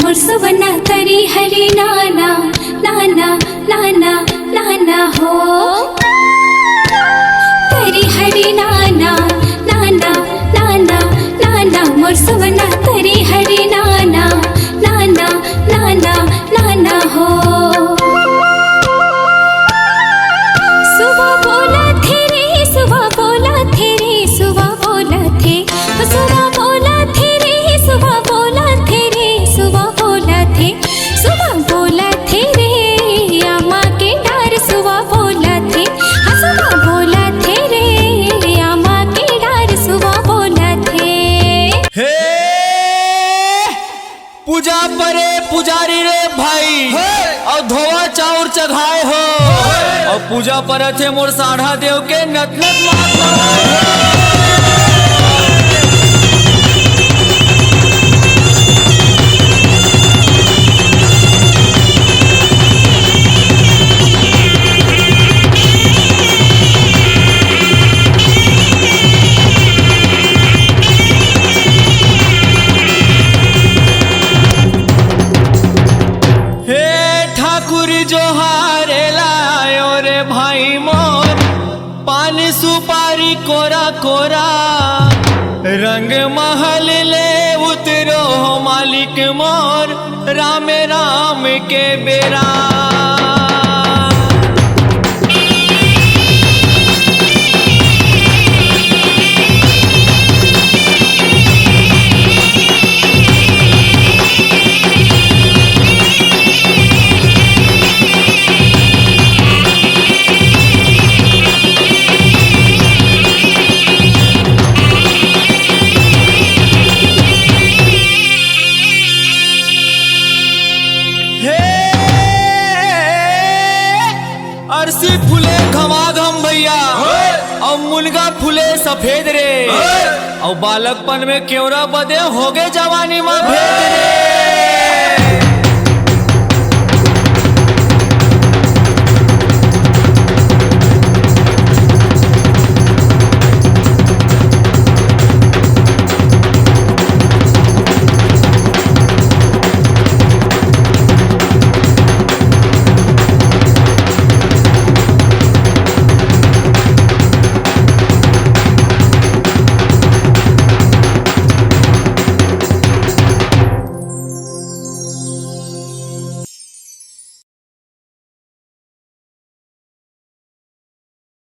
मुरसवना तरी हरी नाना नाना नाना नाना हो तरी हरी नाना नाना नाना नाना मुरसवना तरी हरी नाना नाना नाना नाना हो सुबह बोला थे रे सुबह बोला थे रे सुबह बोला थे सुबह बोला थे रे सुबह बोला थे रे सुबह बोला थे सुबह बोला थे रे अम्मा के डार सुबह बोला थे सुबह बोला थे रे अम्मा के डार सुबह बोला थे। हे पूजा परे पुजारी रे भाई और धोवा चाउर चढ़ाए हो और पूजा पर थे मोर साढ़ा देव के नतनत महात्मा। जोहारे लायो रे भाई मोर पानी सुपारी कोरा कोरा रंग महल ले उतरो मालिक मोर राम राम के बेरा। अरसी फूले घमाघम भैया और मुनगा फूले सफेद रे और बालकपन में क्योरा बदे हो गए जवानी में भेद रे।